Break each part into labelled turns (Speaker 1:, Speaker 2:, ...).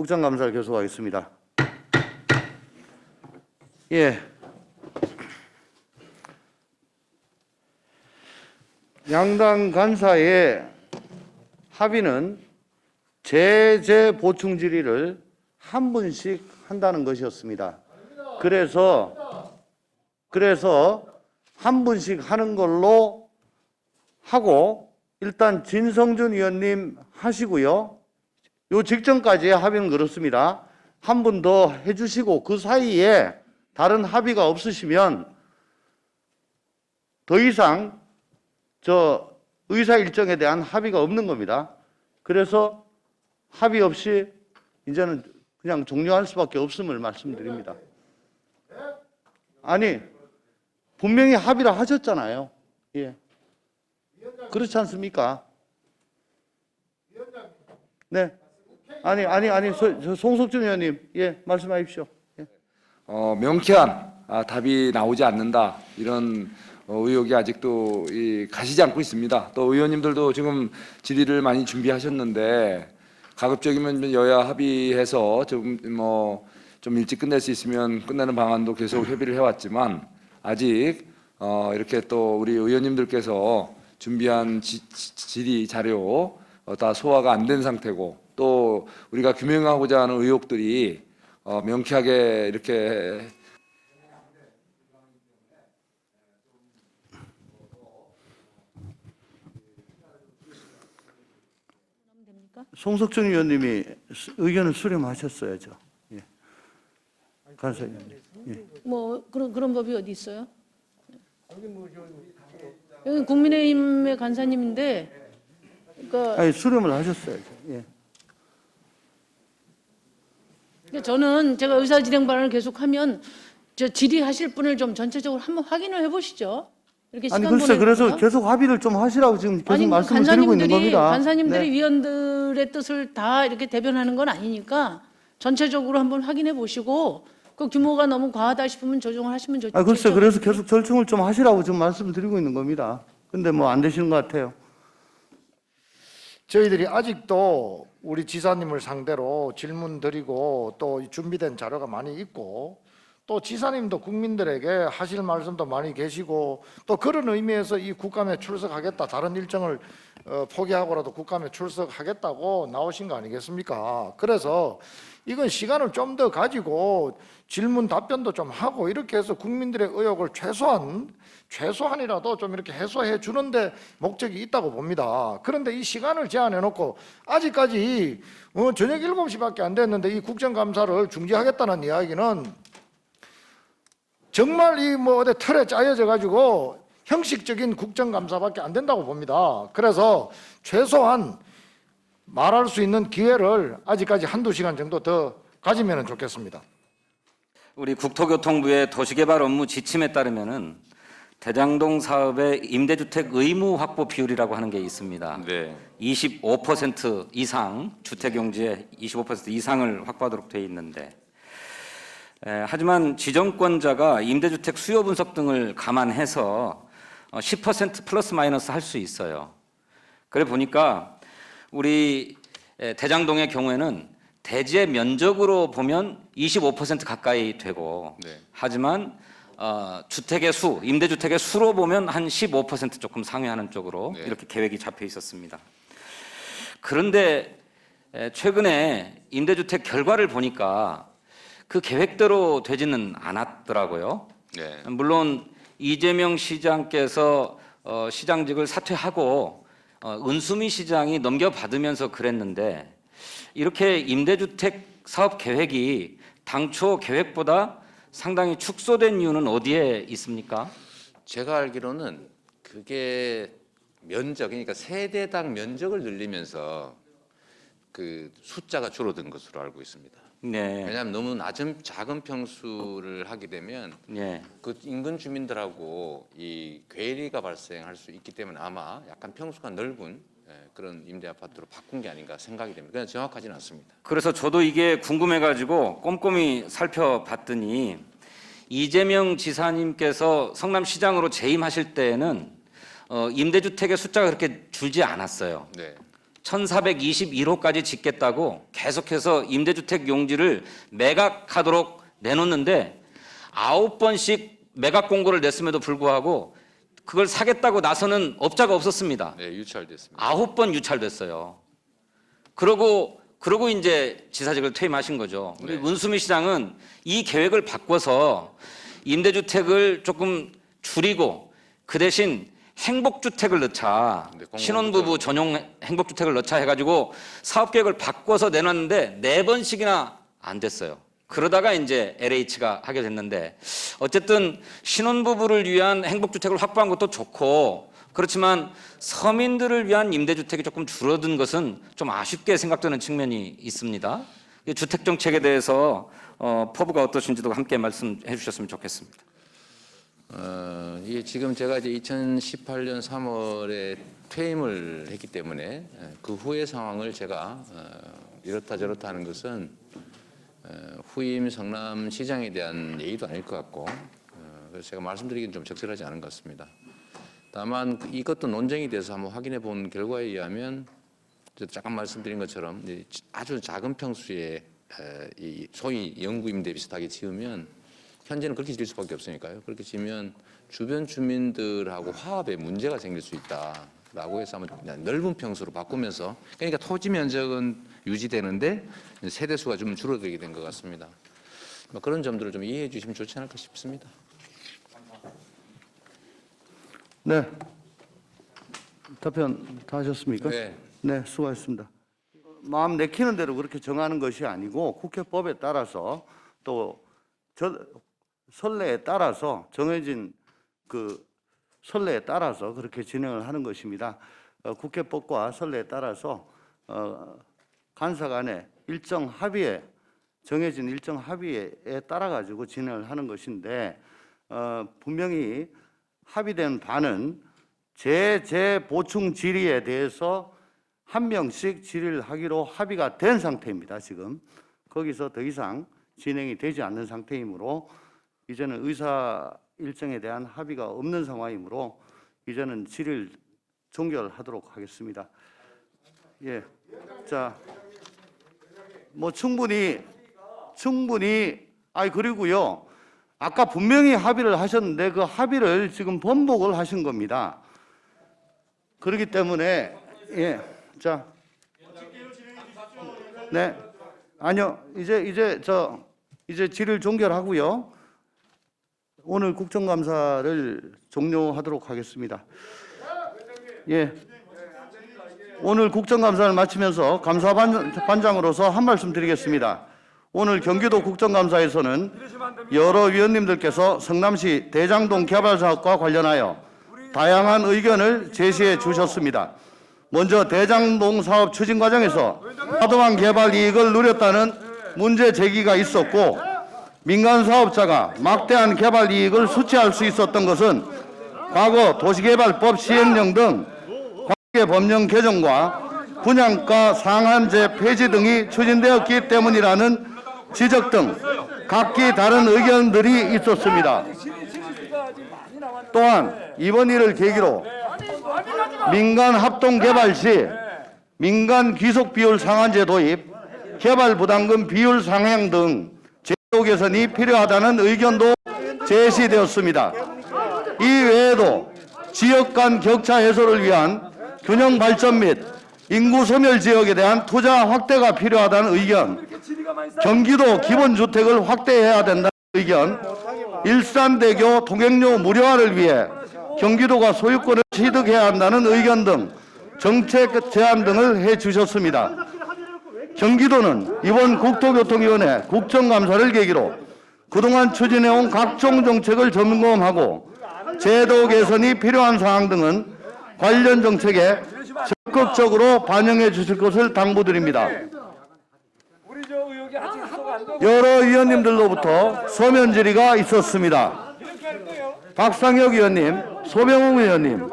Speaker 1: 국정감사를 계속하겠습니다. 예. 양당 간사의 합의는 제재 보충 질의를 한 분씩 한다는 것이었습니다. 그래서 한 분씩 하는 걸로 하고 일단 진성준 의원님 하시고요. 요 직전까지의 합의는 그렇습니다. 한 분 더 해주시고 그 사이에 다른 합의가 없으시면 더 이상 저 의사 일정에 대한 합의가 없는 겁니다. 그래서 합의 없이 이제는 그냥 종료할 수밖에 없음을 말씀드립니다. 아니 분명히 합의를 하셨잖아요. 예. 그렇지 않습니까? 네. 아니 송석준 의원님, 예, 말씀하십시오. 예.
Speaker 2: 명쾌한 답이 나오지 않는다 이런 의혹이 아직도 가시지 않고 있습니다. 또 의원님들도 지금 질의를 많이 준비하셨는데 가급적이면 여야 합의해서 좀 일찍 끝낼 수 있으면 끝내는 방안도 계속 협의를 해왔지만 아직 이렇게 또 우리 의원님들께서 준비한 질의 자료 다 소화가 안 된 상태고 또 우리가 규명하고자 하는 의혹들이 명쾌하게 이렇게
Speaker 1: 송석준 의원님이 의견을 수렴하셨어야죠. 예. 간사 의원님. 예.
Speaker 3: 뭐 그런 법이 어디 있어요? 여기 국민의힘의 간사님인데, 그러니까
Speaker 1: 아니 수렴을 하셨어야죠. 예.
Speaker 3: 저는 제가 의사진행 발언을 계속하면 저 질의하실 분을 좀 전체적으로 한번 확인을 해보시죠. 이렇게
Speaker 1: 아니
Speaker 3: 시간
Speaker 1: 글쎄 그래서
Speaker 3: 보내면서.
Speaker 1: 계속 합의를 좀 하시라고 지금 계속
Speaker 3: 아니,
Speaker 1: 말씀을 드리고 있는 겁니다.
Speaker 3: 간사님들이
Speaker 1: 네.
Speaker 3: 위원들의 뜻을 다 이렇게 대변하는 건 아니니까 전체적으로 한번 확인해 보시고 그 규모가 너무 과하다 싶으면 조정을 하시면 좋죠.
Speaker 1: 아 글쎄 그래서 계속 절충을 좀 하시라고 지금 말씀을 드리고 있는 겁니다. 근데 뭐 안 되시는 것 같아요.
Speaker 4: 저희들이 아직도 우리 지사님을 상대로 질문 드리고 또 준비된 자료가 많이 있고 또 지사님도 국민들에게 하실 말씀도 많이 계시고 또 그런 의미에서 이 국감에 출석하겠다, 다른 일정을 포기하고라도 국감에 출석하겠다고 나오신 거 아니겠습니까? 그래서 이건 시간을 좀 더 가지고 질문 답변도 좀 하고 이렇게 해서 국민들의 의혹을 최소한이라도 좀 이렇게 해소해 주는데 목적이 있다고 봅니다. 그런데 이 시간을 제한해 놓고 아직까지 저녁 7시밖에 안 됐는데 이 국정감사를 중지하겠다는 이야기는 정말 이 어디 틀에 짜여져 가지고 형식적인 국정감사밖에 안 된다고 봅니다. 그래서 최소한 말할 수 있는 기회를 아직까지 한두 시간 정도 더 가지면 좋겠습니다.
Speaker 5: 우리 국토교통부의 도시개발 업무 지침에 따르면은 대장동 사업의 임대주택 의무 확보 비율이라고 하는 게 있습니다.
Speaker 6: 네.
Speaker 5: 25% 이상 주택용지의 25% 이상을 확보하도록 돼 있는데 하지만 지정권자가 임대주택 수요 분석 등을 감안해서 10% 플러스 마이너스 할 수 있어요. 그래 보니까 우리 대장동의 경우에는 대지의 면적으로 보면 25% 가까이 되고
Speaker 6: 네.
Speaker 5: 하지만 주택의 수, 임대주택의 수로 보면 한 15% 조금 상회하는 쪽으로
Speaker 6: 네.
Speaker 5: 이렇게 계획이 잡혀 있었습니다. 그런데 최근에 임대주택 결과를 보니까 그 계획대로 되지는 않았더라고요.
Speaker 6: 네.
Speaker 5: 물론 이재명 시장께서 시장직을 사퇴하고 은수미 시장이 넘겨받으면서 그랬는데 이렇게 임대주택 사업 계획이 당초 계획보다 상당히 축소된 이유는 어디에 있습니까?
Speaker 6: 제가 알기로는 그게 면적, 그러니까 세대당 면적을 늘리면서 그 숫자가 줄어든 것으로 알고 있습니다.
Speaker 5: 네.
Speaker 6: 왜냐하면 너무 작은 평수를 하게 되면
Speaker 5: 네.
Speaker 6: 그 인근 주민들하고 이 괴리가 발생할 수 있기 때문에 아마 약간 평수가 넓은 그런 임대 아파트로 바꾼 게 아닌가 생각이 됩니다. 그냥 정확하지는 않습니다.
Speaker 5: 그래서 저도 이게 궁금해가지고 꼼꼼히 살펴봤더니 이재명 지사님께서 성남시장으로 재임하실 때에는 임대주택의 숫자가 그렇게 줄지 않았어요.
Speaker 6: 네.
Speaker 5: 1421호까지 짓겠다고 계속해서 임대주택 용지를 매각하도록 내놓는데 9번씩 매각 공고를 냈음에도 불구하고 그걸 사겠다고 나서는 업자가 없었습니다.
Speaker 6: 네, 유찰됐습니다.
Speaker 5: 9번 유찰됐어요. 그러고 이제 지사직을 퇴임하신 거죠. 우리
Speaker 6: 네.
Speaker 5: 문수미 시장은 이 계획을 바꿔서 임대주택을 조금 줄이고 그 대신 행복주택을 넣자.
Speaker 6: 네, 공공주택.
Speaker 5: 신혼부부 전용 행복주택을 넣자 해가지고 사업계획을 바꿔서 내놨는데 4번씩이나 안 됐어요. 그러다가 이제 LH가 하게 됐는데 어쨌든 신혼부부를 위한 행복주택을 확보한 것도 좋고 그렇지만 서민들을 위한 임대주택이 조금 줄어든 것은 좀 아쉽게 생각되는 측면이 있습니다. 주택정책에 대해서 포부가 어떠신지도 함께 말씀해 주셨으면 좋겠습니다.
Speaker 6: 이게 지금 제가 이제 2018년 3월에 퇴임을 했기 때문에 그 후의 상황을 제가 이렇다 저렇다 하는 것은 후임 성남시장에 대한 예의도 아닐 것 같고 그래서 제가 말씀드리기는 좀 적절하지 않은 것 같습니다. 다만 이것도 논쟁이 돼서 한번 확인해 본 결과에 의하면 잠깐 말씀드린 것처럼 아주 작은 평수의 이 소위 영구 임대 비슷하게 지으면 현재는 그렇게 지을 수밖에 없으니까요. 그렇게 지으면 주변 주민들하고 화합에 문제가 생길 수 있다라고 해서 한번 그냥 넓은 평수로 바꾸면서 그러니까 토지 면적은 유지되는데 세대 수가 좀 줄어들게 된 것 같습니다. 그런 점들을 좀 이해해 주시면 좋지 않을까 싶습니다.
Speaker 1: 네. 답변 다 하셨습니까?
Speaker 6: 네.
Speaker 1: 네, 수고하셨습니다. 마음 내키는 대로 그렇게 정하는 것이 아니고 국회법에 따라서 또 선례에 따라서 정해진 그 선례에 따라서 그렇게 진행을 하는 것입니다. 국회법과 선례에 따라서 간사 간의 일정 합의에 정해진 일정 합의에 따라 가지고 진행을 하는 것인데 분명히 합의된 바는 제 보충 질의에 대해서 한 명씩 질의를 하기로 합의가 된 상태입니다. 지금 거기서 더 이상 진행이 되지 않는 상태이므로 이제는 의사 일정에 대한 합의가 없는 상황이므로 이제는 질의를 종결하도록 하겠습니다. 예, 자, 뭐 충분히 그리고요. 아까 분명히 합의를 하셨는데 그 합의를 지금 번복을 하신 겁니다. 그렇기 때문에 예, 자, 네, 아니요, 이제 질의를 종결하고요. 오늘 국정감사를 종료하도록 하겠습니다. 예, 오늘 국정감사를 마치면서 감사반장으로서 한 말씀 드리겠습니다. 오늘 경기도 국정감사에서는 여러 위원님들께서 성남시 대장동 개발 사업과 관련하여 다양한 의견을 제시해 주셨습니다. 먼저 대장동 사업 추진 과정에서 과도한 개발 이익을 누렸다는 문제 제기가 있었고 민간 사업자가 막대한 개발 이익을 수취할 수 있었던 것은 과거 도시개발법 시행령 등 관계 법령 개정과 분양가 상한제 폐지 등이 추진되었기 때문이라는 지적 등 각기 다른 의견들이 있었습니다. 또한 이번 일을 계기로 민간 합동 개발 시 민간 귀속 비율 상한제 도입, 개발 부담금 비율 상향 등 제도 개선이 필요하다는 의견도 제시되었습니다. 이 외에도 지역 간 격차 해소를 위한 균형 발전 및 인구 소멸 지역에 대한 투자 확대가 필요하다는 의견, 경기도 기본주택을 확대해야 된다는 의견, 일산대교 통행료 무료화를 위해 경기도가 소유권을 취득해야 한다는 의견 등 정책 제안 등을 해주셨습니다. 경기도는 이번 국토교통위원회 국정감사를 계기로 그동안 추진해온 각종 정책을 점검하고 제도 개선이 필요한 사항 등은 관련 정책에 적극적으로 반영해 주실 것을 당부드립니다. 여러 의원님들로부터 서면 질의가 있었습니다. 박상혁 의원님, 소병욱 의원님,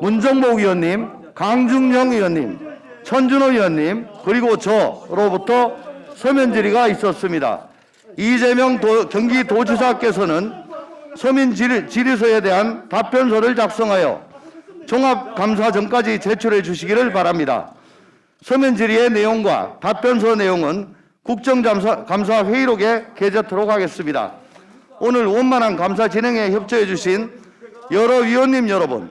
Speaker 1: 문정복 의원님, 강중영 의원님, 천준호 의원님, 그리고 저로부터 서면 질의가 있었습니다. 이재명 경기도지사께서는 서면 질의서에 대한 답변서를 작성하여 종합감사 전까지 제출해 주시기를 바랍니다. 서면 질의의 내용과 답변서 내용은 국정감사 회의록에 게재토록 하겠습니다. 오늘 원만한 감사 진행에 협조해 주신 여러 위원님 여러분,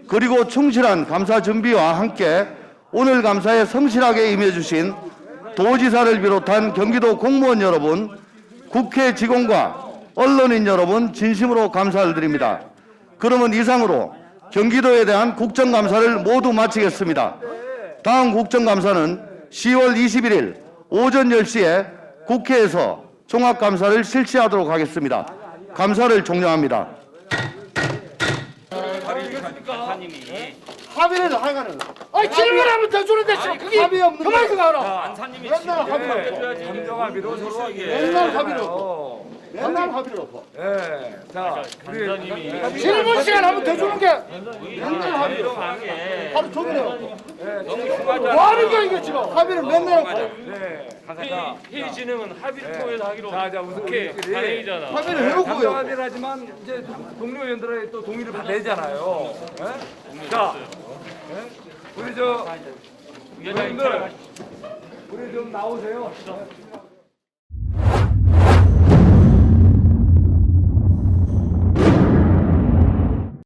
Speaker 1: 그리고 충실한 감사 준비와 함께 오늘 감사에 성실하게 임해 주신 도지사를 비롯한 경기도 공무원 여러분, 국회 직원과 언론인 여러분 진심으로 감사를 드립니다. 그러면 이상으로 경기도에 대한 국정감사를 모두 마치겠습니다. 다음 국정감사는 10월 21일 오전 10시에 국회에서 종합감사를 실시하도록 하겠습니다. 감사를 종료합니다.
Speaker 4: 합의를 하여간은. 아니 질문하면 더 주는데 지금 그게 합의 없는 그만 좀 하라.
Speaker 7: 안사님이
Speaker 4: 맨날 합의로.
Speaker 7: 감정합의로 서로 하게.
Speaker 4: 맨날 합의로. 맨날 합의로.
Speaker 7: 예. 자, 우리
Speaker 4: 질문 시간 하면 더 주는 게 맨날 합의로.
Speaker 7: 하게.
Speaker 4: 하루 종일 해갖고. 뭐 하는 거야 이게 지금 합의를 맨날 하고.
Speaker 7: 네.
Speaker 8: 회의 진행은 합의를 통해서 하기로
Speaker 7: 자, 우선
Speaker 8: 국회
Speaker 7: 우리끼리
Speaker 8: 단행이잖아.
Speaker 4: 합의를 해놓고요.
Speaker 7: 감정합의를 하지만 이제 동료 의원들의 또 동의를 받아야잖아요. 예? 자, 예? 우리 저 의원님들, 우리 좀 나오세요.